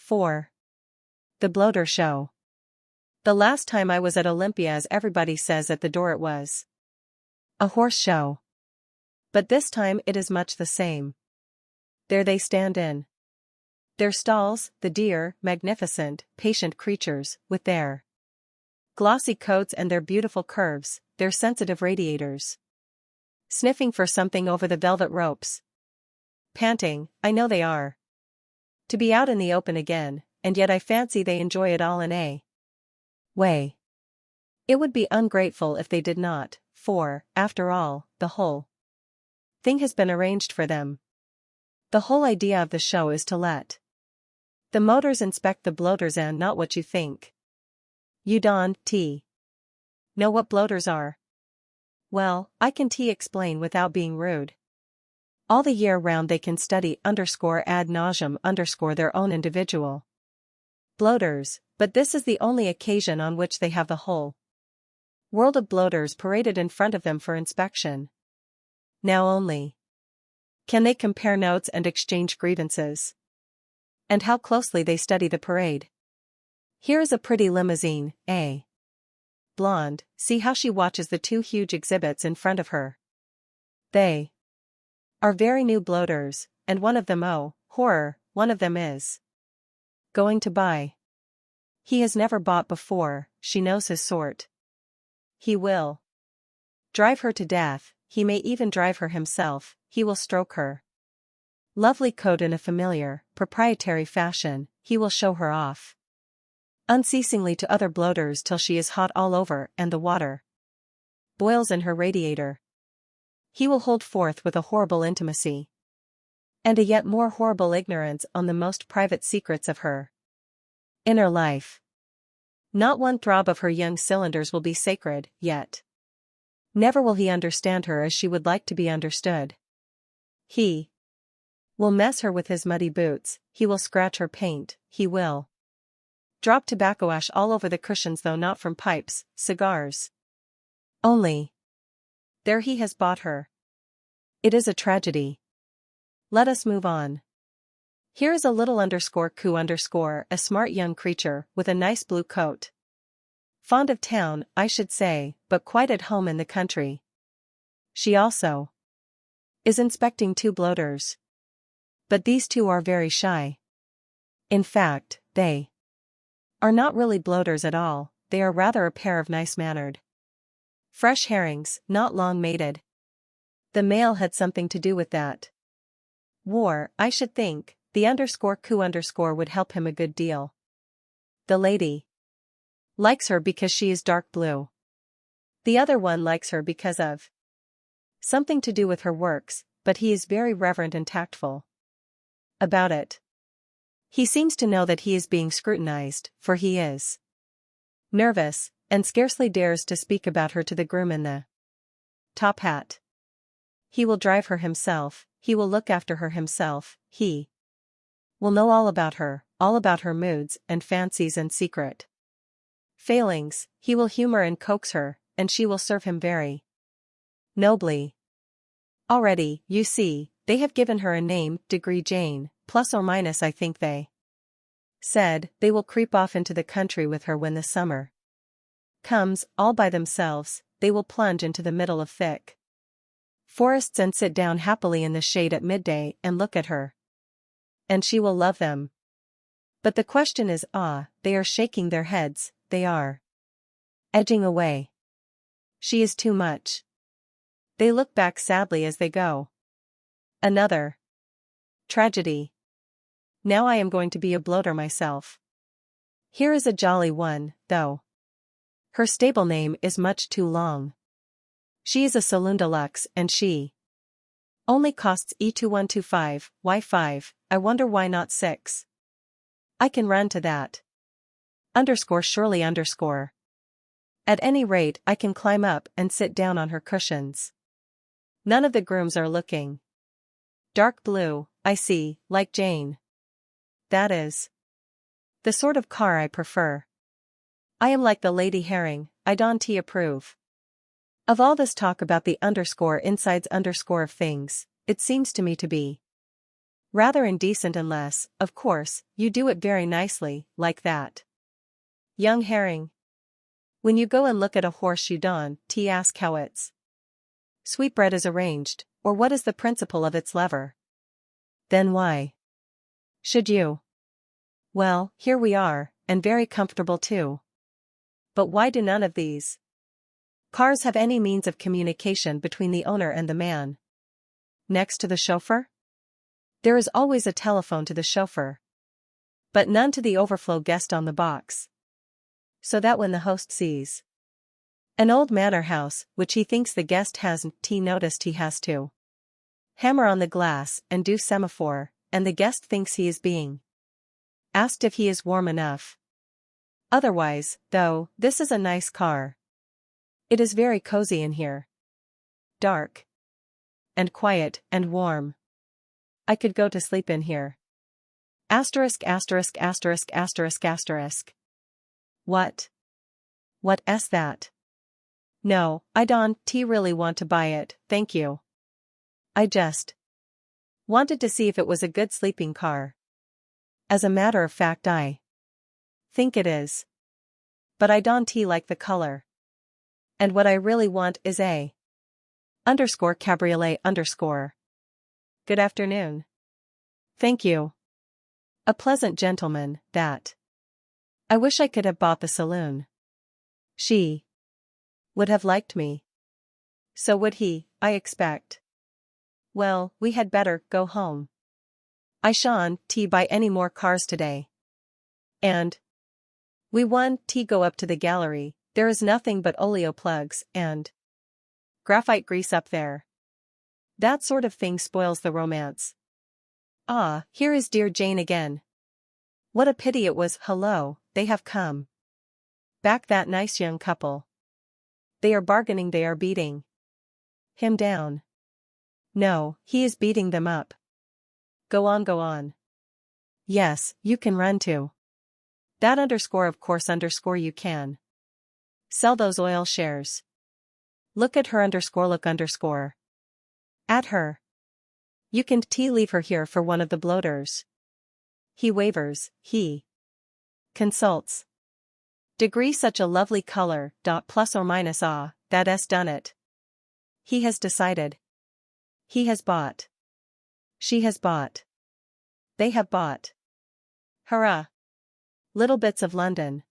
4. The bloater show. The last time I was at Olympia, as everybody says at the door, it was a horse show. But this time it is much the same. There they stand in their stalls, the dear, magnificent, patient creatures, with their glossy coats and their beautiful curves, their sensitive radiators, sniffing for something over the velvet ropes. Panting, I know they are. To be out in the open again, and yet I fancy they enjoy it all in a way. It would be ungrateful if they did not, for, after all, the whole thing has been arranged for them. The whole idea of the show is to let the motors inspect the bloaters, and not what you think. You don't know what bloaters are? Well, I can explain without being rude. All the year round they can study _ad nauseum _ their own individual bloaters, but this is the only occasion on which they have the whole world of bloaters paraded in front of them for inspection. Now only can they compare notes and exchange grievances. And how closely they study the parade. Here is a pretty limousine, a blonde, see how she watches the two huge exhibits in front of her. They are very new bloaters, and one of them, oh, horror, one of them is going to buy. He has never bought before, she knows his sort. He will drive her to death, he may even drive her himself, he will stroke her lovely coat in a familiar, proprietary fashion, he will show her off unceasingly to other bloaters till she is hot all over and the water boils in her radiator. He will hold forth with a horrible intimacy and a yet more horrible ignorance on the most private secrets of her inner life. Not one throb of her young cylinders will be sacred, yet never will he understand her as she would like to be understood. He will mess her with his muddy boots, he will scratch her paint, he will drop tobacco ash all over the cushions, though not from pipes, cigars only. There he has bought her. It is a tragedy. Let us move on. Here is a little _coup _, a smart young creature, with a nice blue coat. Fond of town, I should say, but quite at home in the country. She also is inspecting two bloaters. But these two are very shy. In fact, they are not really bloaters at all, they are rather a pair of nice-mannered fresh herrings, not long mated. The male had something to do with that war, I should think. The _coup would help him a good deal. The lady likes her because she is dark blue. The other one likes her because of something to do with her works, but he is very reverent and tactful about it. He seems to know that he is being scrutinized, for he is nervous, and scarcely dares to speak about her to the groom in the top hat. He will drive her himself, he will look after her himself, he will know all about her moods and fancies and secret failings, he will humor and coax her, and she will serve him very nobly. Already, you see, they have given her a name, Degree Jane, plus or minus. I think they said they will creep off into the country with her when the summer comes, all by themselves. They will plunge into the middle of thick forests and sit down happily in the shade at midday and look at her. And she will love them. But the question is, they are shaking their heads, they are edging away. She is too much. They look back sadly as they go. Another tragedy. Now I am going to be a bloater myself. Here is a jolly one, though her stable name is much too long. She is a saloon deluxe, and she only costs E2125, why 5, I wonder why not 6. I can run to that. Surely _. At any rate, I can climb up and sit down on her cushions. None of the grooms are looking. Dark blue, I see, like Jane. That is the sort of car I prefer. I am like the Lady Herring, I don't approve of all this talk about the insides of things. It seems to me to be Rather indecent unless, of course, you do it very nicely, like that. Young herring. When you go and look at a horse you don't ask how its sweetbread is arranged, or what is the principle of its lever. Then why should you? Well, here we are, and very comfortable too. But why do none of these cars have any means of communication between the owner and the man next to the chauffeur? There is always a telephone to the chauffeur, but none to the overflow guest on the box. So that when the host sees an old manor house which he thinks the guest hasn't noticed, he has to hammer on the glass and do semaphore, and the guest thinks he is being asked if he is warm enough. Otherwise, though, this is a nice car. It is very cozy in here. Dark. And quiet, and warm. I could go to sleep in here. Asterisk asterisk asterisk asterisk asterisk. What? What's that? No, I don't really want to buy it, thank you. I just wanted to see if it was a good sleeping car. As a matter of fact, I think it is. But I don't like the color. And what I really want is a cabriolet _. Good afternoon. Thank you. A pleasant gentleman, that. I wish I could have bought the saloon. She would have liked me. So would he, I expect. Well, we had better go home. I shan't buy any more cars today. And we want go up to the gallery. There is nothing but oleo plugs and graphite grease up there. That sort of thing spoils the romance. Ah, here is dear Jane again. What a pity it was. Hello, they have come back, that nice young couple. They are bargaining, they are beating him down. No, he is beating them up. Go on, go on. Yes, you can run too. That of course you can. Sell those oil shares. Look at her look at her. You can leave her here for one of the bloaters. He wavers, he consults. Degree such a lovely color, plus or minus that's done it. He has decided. He has bought. She has bought. They have bought. Hurrah! Little bits of London.